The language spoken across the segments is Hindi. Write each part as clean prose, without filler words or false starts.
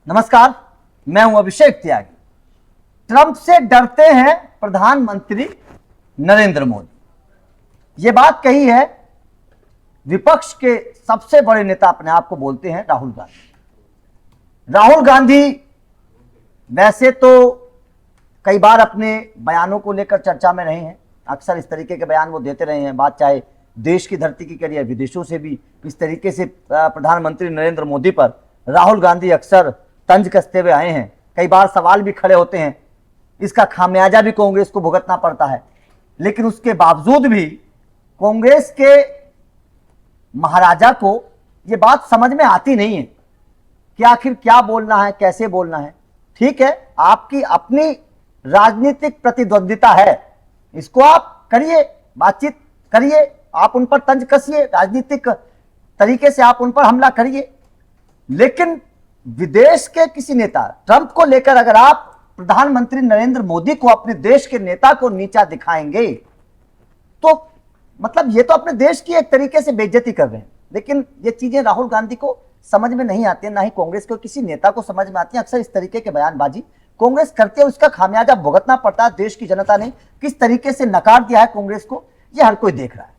नमस्कार, मैं हूं अभिषेक त्यागी। ट्रंप से डरते हैं प्रधानमंत्री नरेंद्र मोदी, ये बात कही है विपक्ष के सबसे बड़े नेता अपने आप को बोलते हैं राहुल गांधी। राहुल गांधी वैसे तो कई बार अपने बयानों को लेकर चर्चा में रहे हैं, अक्सर इस तरीके के बयान वो देते रहे हैं। बात चाहे देश की धरती की करिए, विदेशों से भी इस तरीके से प्रधानमंत्री नरेंद्र मोदी पर राहुल गांधी अक्सर तंज कसते हुए आए हैं। कई बार सवाल भी खड़े होते हैं, इसका खामियाजा भी कांग्रेस को भुगतना पड़ता है। लेकिन उसके बावजूद भी कांग्रेस के महाराजा को यह बात समझ में आती नहीं है कि आखिर क्या बोलना है, कैसे बोलना है। ठीक है, आपकी अपनी राजनीतिक प्रतिद्वंदिता है, इसको आप करिए, बातचीत करिए, आप उन पर तंज कसिए, राजनीतिक तरीके से आप उन पर हमला करिए। लेकिन विदेश के किसी नेता ट्रंप को लेकर अगर आप प्रधानमंत्री नरेंद्र मोदी को, अपने देश के नेता को नीचा दिखाएंगे तो मतलब ये तो अपने देश की एक तरीके से बेइज्जती कर रहे हैं। लेकिन ये चीजें राहुल गांधी को समझ में नहीं आती है, ना ही कांग्रेस को किसी नेता को समझ में आती है। अक्सर इस तरीके के बयानबाजी कांग्रेस करते हुए उसका खामियाजा भुगतना पड़ता है। देश की जनता ने किस तरीके से नकार दिया है कांग्रेस को, यह हर कोई देख रहा है।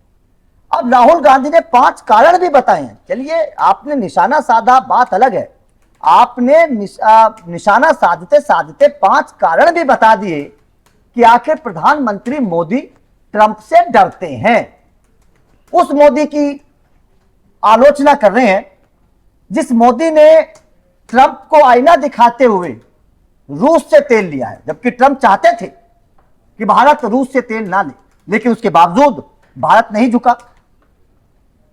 अब राहुल गांधी ने 5 कारण भी बताए हैं। चलिए, आपने निशाना साधा, बात अलग है। आपने निशाना साधते साधते 5 कारण भी बता दिए कि आखिर प्रधानमंत्री मोदी ट्रंप से डरते हैं। उस मोदी की आलोचना कर रहे हैं जिस मोदी ने ट्रंप को आईना दिखाते हुए रूस से तेल लिया है, जबकि ट्रंप चाहते थे कि भारत रूस से तेल ना ले, लेकिन उसके बावजूद भारत नहीं झुका।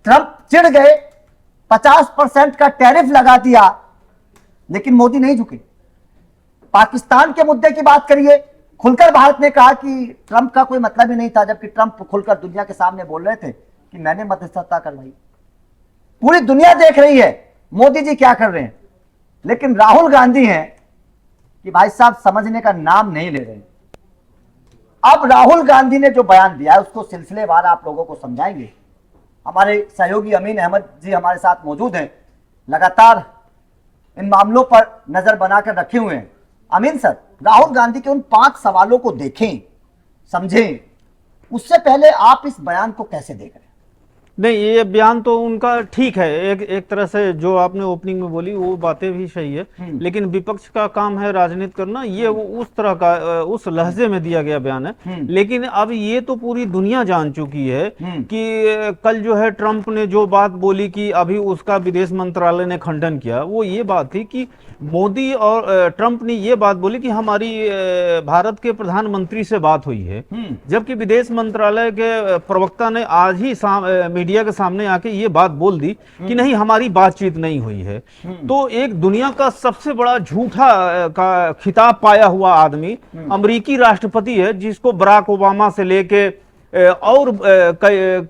ट्रंप चिढ़ गए, 50% का टैरिफ लगा दिया, लेकिन मोदी नहीं झुके। पाकिस्तान के मुद्दे की बात करिए, खुलकर भारत ने कहा कि ट्रंप का कोई मतलब ही नहीं था, जबकि ट्रंप खुलकर दुनिया के सामने बोल रहे थे कि मैंने मध्यस्थता करवाई। पूरी दुनिया देख रही है मोदी जी क्या कर रहे हैं, लेकिन राहुल गांधी हैं कि भाई साहब समझने का नाम नहीं ले रहे। अब राहुल गांधी ने जो बयान दिया है उसको सिलसिलेवार आप लोगों को समझाएंगे। हमारे सहयोगी अमीन अहमद जी हमारे साथ मौजूद हैं, लगातार इन मामलों पर नजर बनाकर रखे हुए हैं। अमीन सर, राहुल गांधी के उन 5 सवालों को देखें, समझें, उससे पहले आप इस बयान को कैसे देख रहे हैं? नहीं, ये बयान तो उनका ठीक है, एक तरह से जो आपने ओपनिंग में बोली वो बातें भी सही है। लेकिन विपक्ष का काम है राजनीति करना, ये उस तरह का उस लहजे में दिया गया बयान है। लेकिन अब ये तो पूरी दुनिया जान चुकी है कि कल जो है ट्रंप ने जो बात बोली कि अभी उसका विदेश मंत्रालय ने खंडन किया, वो ये बात थी कि मोदी और ट्रंप ने ये बात बोली कि हमारी भारत के प्रधानमंत्री से बात हुई है, जबकि विदेश मंत्रालय के प्रवक्ता ने आज ही मीडिया के सामने आके ये बात बोल दी कि नहीं, हमारी बातचीत नहीं हुई है। तो एक दुनिया का सबसे बड़ा झूठा का खिताब पाया हुआ आदमी अमेरिकी राष्ट्रपति है, जिसको बराक ओबामा से लेके और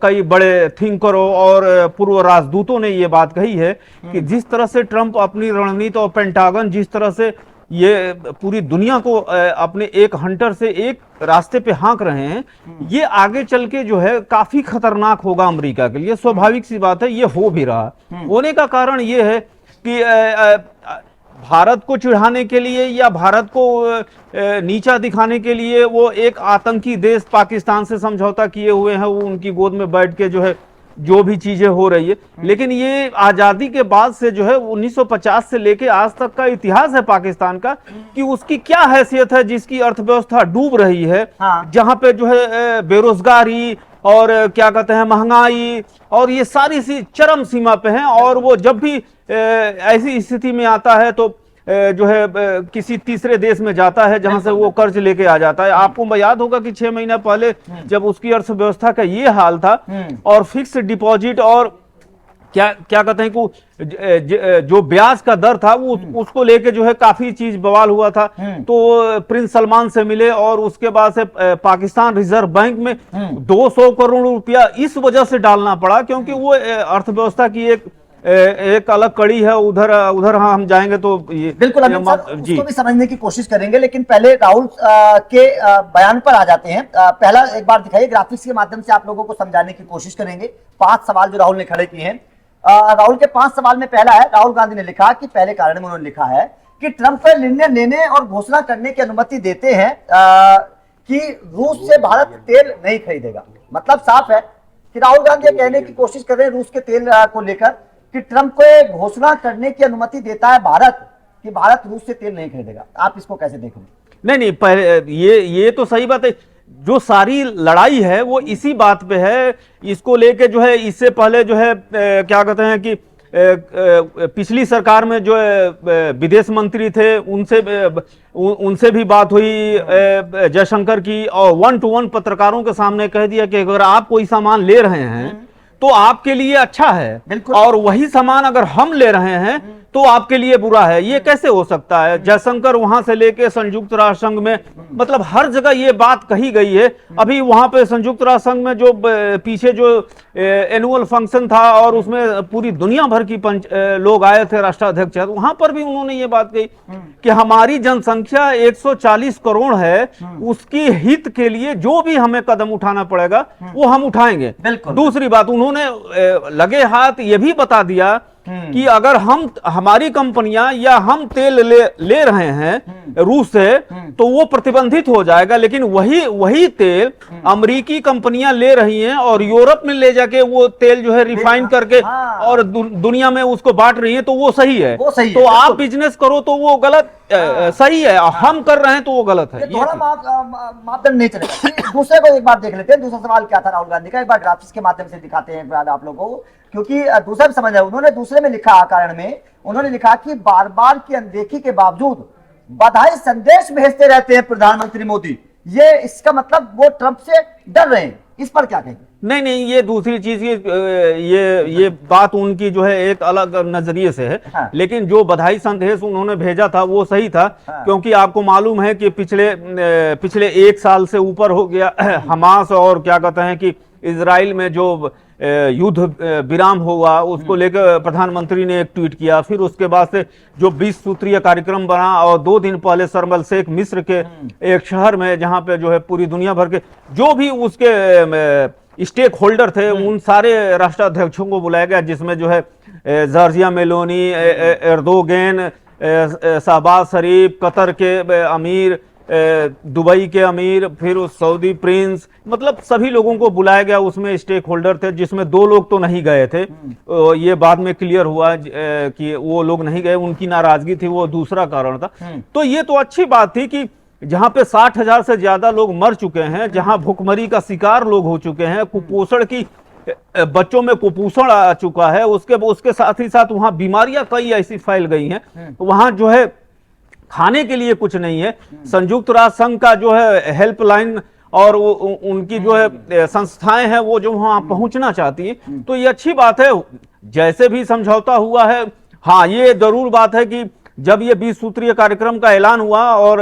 कई बड़े थिंकरों और पूर्व राजदूतों ने ये बात कही है कि जिस तरह से ट्रंप अपनी रणनीति और पेंटागन जिस तरह से ये पूरी दुनिया को अपने एक हंटर से एक रास्ते पे हाँक रहे हैं, ये आगे चल के जो है काफी खतरनाक होगा अमेरिका के लिए। स्वाभाविक सी बात है, ये हो भी रहा। होने का कारण ये है कि भारत को चिढ़ाने के लिए या भारत को नीचा दिखाने के लिए वो एक आतंकी देश पाकिस्तान से समझौता किए हुए हैं, वो उनकी गोद में बैठ के जो है जो भी चीजें हो रही है। लेकिन ये आजादी के बाद से जो है 1950 से लेके आज तक का इतिहास है पाकिस्तान का कि उसकी क्या हैसियत है, जिसकी अर्थव्यवस्था डूब रही है। जहां पे जो है बेरोजगारी और क्या कहते हैं महंगाई और ये सारी सी चरम सीमा पे हैं। और वो जब भी ऐसी स्थिति में आता है तो जो है किसी तीसरे देश में जाता है जहां से वो कर्ज लेके आ जाता है। आपको याद होगा कि 6 महीना पहले जब उसकी अर्थव्यवस्था का ये हाल था और फिक्स डिपॉजिट और क्या कहते हैं कि जो ब्याज का दर था वो उसको लेके जो है काफी चीज बवाल हुआ था। तो प्रिंस सलमान से मिले और उसके बाद से पाकिस्तान रिजर्व बैंक में 200 करोड़ रुपया इस वजह से डालना पड़ा क्योंकि वो अर्थव्यवस्था की एक अलग कड़ी है। उधर हाँ हम जाएंगे तो ये बिल्कुल उसको भी समझने की कोशिश करेंगे, लेकिन पहले राहुल के बयान पर आ जाते हैं। पहला एक बार दिखाइए, ग्राफिक्स के माध्यम से आप लोगों को समझाने की कोशिश करेंगे। 5 सवाल जो राहुल ने खड़े किए हैं। राहुल के 5 सवाल में पहला है, राहुल गांधी ने लिखा कि पहले कारण में उन्होंने लिखा है कि ट्रंप पर निर्णय लेने और घोषणा करने की अनुमति देते हैं कि रूस से भारत तेल नहीं खरीदेगा। मतलब साफ है कि राहुल गांधी कहने की कोशिश कर रहे हैं रूस के तेल को लेकर कि ट्रंप को घोषणा करने की अनुमति देता है भारत कि भारत रूस से तेल नहीं खरीदेगा। आप इसको कैसे देख रहे हैं? नहीं, पहले ये तो सही बात है। जो सारी लड़ाई है वो इसी बात पे है। इसको लेके जो है इससे पहले जो है क्या कहते हैं कि पिछली सरकार में जो विदेश मंत्री थे उनसे भी बात हुई जयशंकर की, और 1-to-1 पत्रकारों के सामने कह दिया कि अगर आप कोई सामान ले रहे हैं तो आपके लिए अच्छा है, और वही सामान अगर हम ले रहे हैं तो आपके लिए बुरा है। ये कैसे हो सकता है? जयशंकर वहां से लेके संयुक्त राष्ट्र संघ में, मतलब हर जगह ये बात कही गई है। अभी वहां पे संयुक्त राष्ट्र संघ में जो पीछे जो एनुअल फंक्शन था और उसमें पूरी दुनिया भर की लोग आए थे राष्ट्राध्यक्ष, वहां पर भी उन्होंने ये बात कही कि हमारी जनसंख्या 140 करोड़ है, उसकी हित के लिए जो भी हमें कदम उठाना पड़ेगा वो हम उठाएंगे। दूसरी बात, उन्होंने लगे हाथ ये भी बता दिया कि अगर हमारी कंपनियां या हम तेल ले रहे हैं रूस से तो वो प्रतिबंधित हो जाएगा, लेकिन वही तेल अमेरिकी कंपनियां ले रही हैं और यूरोप में ले जाके वो तेल जो है रिफाइन करके और दुनिया में उसको बांट रही हैं, तो वो सही है। तो आप बिजनेस करो तो वो गलत सही है, हम कर रहे हैं तो वो गलत है। थोड़ा मापदंड नहीं चलेगा। दूसरे को एक बार देख लेते हैं, दूसरा सवाल क्या था राहुल गांधी का, एक बार ग्राफिक्स के माध्यम से दिखाते हैं आप लोगों को, क्योंकि दूसरा भी समझ है। उन्होंने दूसरे में लिखा, कारण में उन्होंने लिखा कि बार बार की अनदेखी के बावजूद बधाई संदेश भेजते रहते हैं प्रधानमंत्री मोदी। ये इसका मतलब वो ट्रंप से डर रहे हैं, इस पर क्या कहेंगे? नहीं, ये दूसरी चीज ये बात उनकी जो है एक अलग नजरिए से है। हाँ। लेकिन जो बधाई संदेश उन्होंने भेजा था वो सही था। हाँ। क्योंकि आपको मालूम है कि पिछले 1 साल से ऊपर हो गया हमास और क्या कहते हैं कि इजराइल में जो युद्ध विराम हुआ, उसको लेकर प्रधानमंत्री ने एक ट्वीट किया। फिर उसके बाद से जो 20 सूत्रीय कार्यक्रम बना, और 2 दिन पहले शर्म एल शेख मिस्र के एक शहर में, जहां पे जो है पूरी दुनिया भर के जो भी उसके स्टेक होल्डर थे उन सारे राष्ट्राध्यक्षों को बुलाया गया, जिसमें जो है जॉर्जिया मेलोनी, एर्दोगन, शहबाज शरीफ, कतर के अमीर, दुबई के अमीर, फिर सऊदी प्रिंस, मतलब सभी लोगों को बुलाया गया। उसमें स्टेक होल्डर थे, जिसमें 2 लोग तो नहीं गए थे। ये बाद में क्लियर हुआ कि वो लोग नहीं गए, उनकी नाराजगी थी, वो दूसरा कारण था। तो ये तो अच्छी बात थी कि जहां पे 60,000 से ज्यादा लोग मर चुके हैं, जहां भूखमरी का शिकार लोग हो चुके हैं, कुपोषण की, बच्चों में कुपोषण आ चुका है, उसके साथ ही साथ वहां बीमारियां कई ऐसी फैल गई हैं, वहां जो है खाने के लिए कुछ नहीं है। संयुक्त राष्ट्र संघ का जो है हेल्पलाइन और उनकी जो है संस्थाएं हैं वो जो वहां पहुंचना चाहती है, तो ये अच्छी बात है। जैसे भी समझौता हुआ है, हाँ ये जरूर बात है कि जब ये 20 सूत्रीय कार्यक्रम का ऐलान हुआ और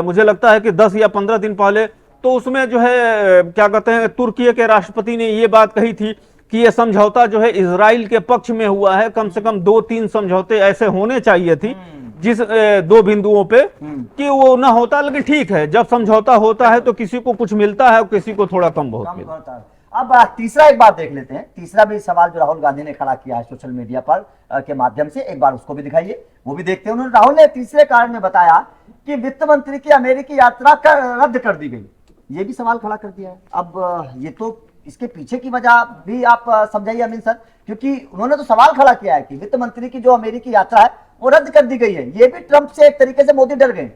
मुझे लगता है कि 10 या 15 दिन पहले, तो उसमें जो है क्या कहते हैं तुर्की के राष्ट्रपति ने ये बात कही थी कि ये समझौता जो है इजराइल के पक्ष में हुआ है। कम से कम 2-3 समझौते ऐसे होने चाहिए थी जिस 2 बिंदुओं पे कि वो ना होता, लेकिन ठीक है, जब समझौता होता है तो किसी को कुछ मिलता है और किसी को थोड़ा कम बहुत मिलता है। अब तीसरा एक बात देख लेते हैं, तीसरा भी सवाल जो राहुल गांधी ने खड़ा किया है सोशल मीडिया पर के माध्यम से, एक बार उसको भी दिखाइए, वो भी देखते हैं। उन्होंने राहुल ने तीसरे कारण में बताया कि वित्त मंत्री की अमेरिकी यात्रा रद्द कर दी गई। ये भी सवाल खड़ा कर दिया है। अब ये तो इसके पीछे की वजह भी आप समझाइए अमीन सर, क्योंकि उन्होंने तो सवाल खड़ा किया है कि वित्त मंत्री की जो अमेरिकी यात्रा है वो रद्द कर दी गई है। ये भी ट्रंप से एक तरीके से मोदी डर गए।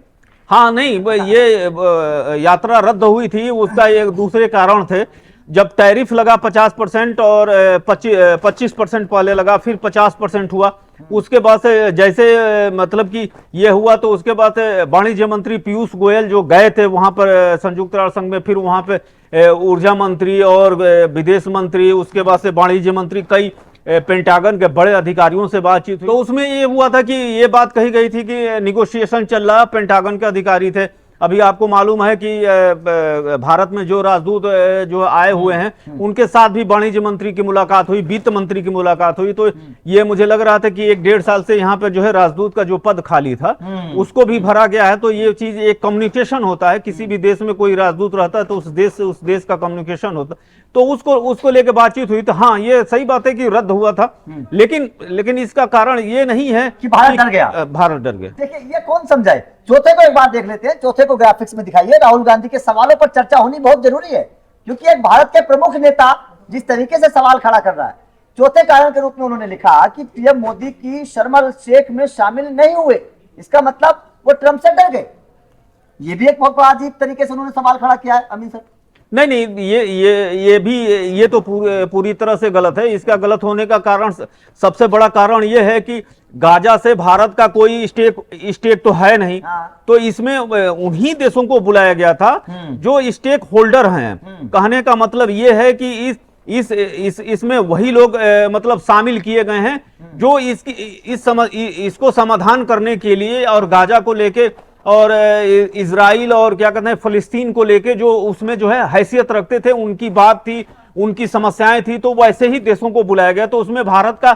हाँ नहीं, ये यात्रा रद्द हुई थी, उसका एक दूसरे कारण थे। जब टैरिफ लगा 50% और 25% पहले लगा, फिर 50% हुआ, उसके बाद से जैसे मतलब कि ये हुआ, तो उसके बाद से वाणिज्य मंत्री पीयूष गोयल जो गए थे वहां पर संयुक्त राष्ट्र संघ में, फिर वहां पे ऊर्जा मंत्री और विदेश मंत्री, उसके बाद से वाणिज्य मंत्री, कई पेंटागन के बड़े अधिकारियों से बातचीत हुई। तो उसमें ये हुआ था कि ये बात कही गई थी कि निगोशिएशन चल रहा, पेंटागन के अधिकारी थे अभी आपको मालूम है कि भारत में जो राजदूत जो आए हुए हैं उनके साथ भी वाणिज्य मंत्री की मुलाकात हुई, वित्त मंत्री की मुलाकात हुई। तो ये मुझे लग रहा था कि 1-1.5 साल से यहाँ पे जो है राजदूत का जो पद खाली था उसको भी भरा गया है। तो ये चीज एक कम्युनिकेशन होता है, किसी भी देश में कोई राजदूत रहता है तो उस देश से उस देश का कम्युनिकेशन होता है, तो उसको लेकर बातचीत हुई। तो हाँ, ये सही बात है कि रद्द हुआ था, लेकिन इसका कारण ये नहीं है कि भारत डर गया। भारत डर गया। देखिए ये कौन समझाए। चौथे को एक बार देख लेते हैं, चौथे को ग्राफिक्स में दिखाइए। राहुल गांधी के सवालों पर चर्चा होनी बहुत जरूरी है, क्योंकि एक भारत के प्रमुख नेता जिस तरीके से सवाल खड़ा कर रहा है। चौथे कारण के रूप में उन्होंने लिखा कि पीएम मोदी की शर्म एल शेख में शामिल नहीं हुए, इसका मतलब वो ट्रंप से डर गए। ये भी एक बहुत बड़ा अजीब तरीके से उन्होंने सवाल खड़ा किया है अमीन सर। नहीं, ये तो पूरी तरह से गलत है। इसका गलत होने का कारण, सबसे बड़ा कारण ये है कि गाजा से भारत का कोई स्टेक तो है नहीं। तो इसमें उन्हीं देशों को बुलाया गया था जो स्टेक होल्डर हैं। कहने का मतलब ये है कि इसमें वही लोग मतलब शामिल किए गए हैं जो इसको समाधान करने के लिए और गाजा को लेके और इजराइल और क्या कहते हैं फिलिस्तीन को लेके जो उसमें जो है हैसियत रखते थे, उनकी बात थी, उनकी समस्याएं थी, तो वैसे ही देशों को बुलाया गया। तो उसमें भारत का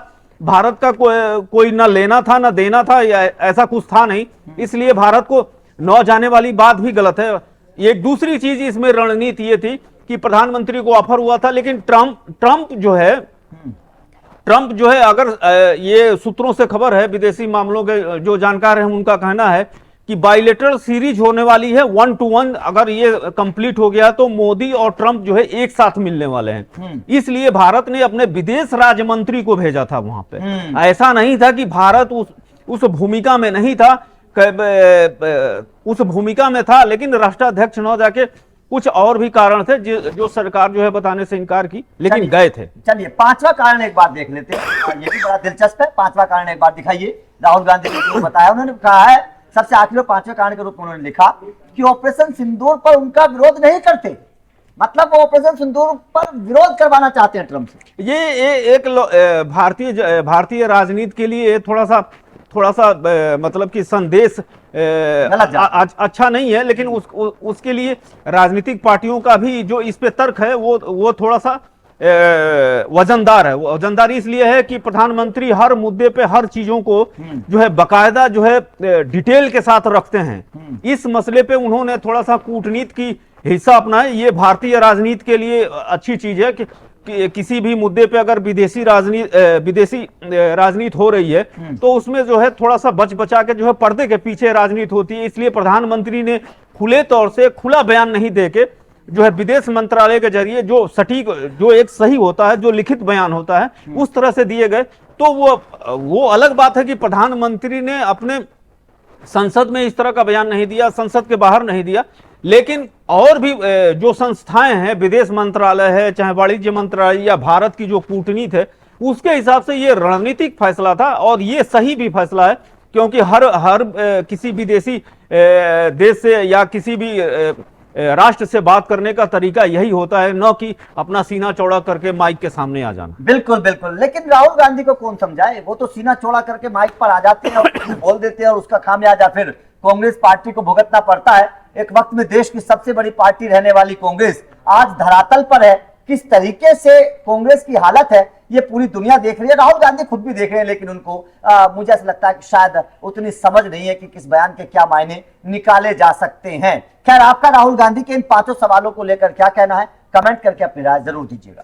कोई ना लेना था ना देना था, ऐसा कुछ था नहीं। इसलिए भारत को न जाने वाली बात भी गलत है। एक दूसरी चीज इसमें रणनीति ये थी कि प्रधानमंत्री को ऑफर हुआ था, लेकिन ट्रंप जो है अगर ये सूत्रों से खबर है, विदेशी मामलों के जो जानकार हैं उनका कहना है कि बाइलेटरल सीरीज होने वाली है 1-to-1। अगर ये कंप्लीट हो गया तो मोदी और ट्रंप जो है एक साथ मिलने वाले हैं। इसलिए भारत ने अपने विदेश राज्य मंत्री को भेजा था वहां पे। ऐसा नहीं था कि भारत उस भूमिका में नहीं था, उस भूमिका में था, लेकिन राष्ट्राध्यक्ष न जाके कुछ और भी कारण थे जो सरकार जो है बताने से इनकार की, लेकिन गए थे। चलिए पांचवा कारण एक बार देख लेते हैं, ये भी बड़ा दिलचस्प है। पांचवा कारण एक बार दिखाइए। राहुल गांधी ने जो बताया, उन्होंने कहा है सबसे आखिर में पांचवें कारण के रूप में उन्होंने लिखा कि ऑपरेशन सिंदूर पर उनका विरोध नहीं करते, मतलब वो ऑपरेशन सिंदूर पर विरोध करवाना चाहते हैं ट्रंप से। ये एक भारतीय राजनीति के लिए थोड़ा सा मतलब कि संदेश अच्छा नहीं है, लेकिन उसके लिए राजनीतिक पार्टियों का भी जो इस पे तर्क है वो थोड़ा सा वजनदार है। वजनदार इसलिए है कि प्रधानमंत्री हर मुद्दे पे हर चीजों को जो है बकायदा जो है डिटेल के साथ रखते हैं। इस मसले पे उन्होंने थोड़ा सा कूटनीति की हिस्सा अपनाया। ये भारतीय राजनीति के लिए अच्छी चीज है कि किसी भी मुद्दे पे अगर विदेशी राजनीति हो रही है तो उसमें जो है थोड़ा सा बचा के जो है पर्दे के पीछे राजनीति होती है। इसलिए प्रधानमंत्री ने खुले तौर से खुला बयान नहीं देके जो है विदेश मंत्रालय के जरिए जो सटीक, जो एक सही होता है, जो लिखित बयान होता है, उस तरह से दिए गए। तो वो अलग बात है कि प्रधानमंत्री ने अपने संसद में इस तरह का बयान नहीं दिया, संसद के बाहर नहीं दिया, लेकिन और भी जो संस्थाएं हैं, विदेश मंत्रालय है, चाहे वाणिज्य मंत्रालय या भारत की जो कूटनीति है, उसके हिसाब से ये रणनीतिक फैसला था और ये सही भी फैसला है। क्योंकि हर किसी विदेशी देश से या किसी भी राष्ट्र से बात करने का तरीका यही होता है, न कि अपना सीना चौड़ा करके माइक के सामने आ जाना। बिल्कुल बिल्कुल, लेकिन राहुल गांधी को कौन समझाए, वो तो सीना चौड़ा करके माइक पर आ जाते हैं और बोल देते हैं और उसका खामियाजा फिर कांग्रेस पार्टी को भुगतना पड़ता है। एक वक्त में देश की सबसे बड़ी पार्टी रहने वाली कांग्रेस आज धरातल पर है। किस तरीके से कांग्रेस की हालत है ये पूरी दुनिया देख रही है, राहुल गांधी खुद भी देख रहे हैं, लेकिन उनको मुझे ऐसा लगता है कि शायद उतनी समझ नहीं है कि किस बयान के क्या मायने निकाले जा सकते हैं। खैर, आपका राहुल गांधी के इन पांचों सवालों को लेकर क्या कहना है, कमेंट करके अपनी राय जरूर दीजिएगा।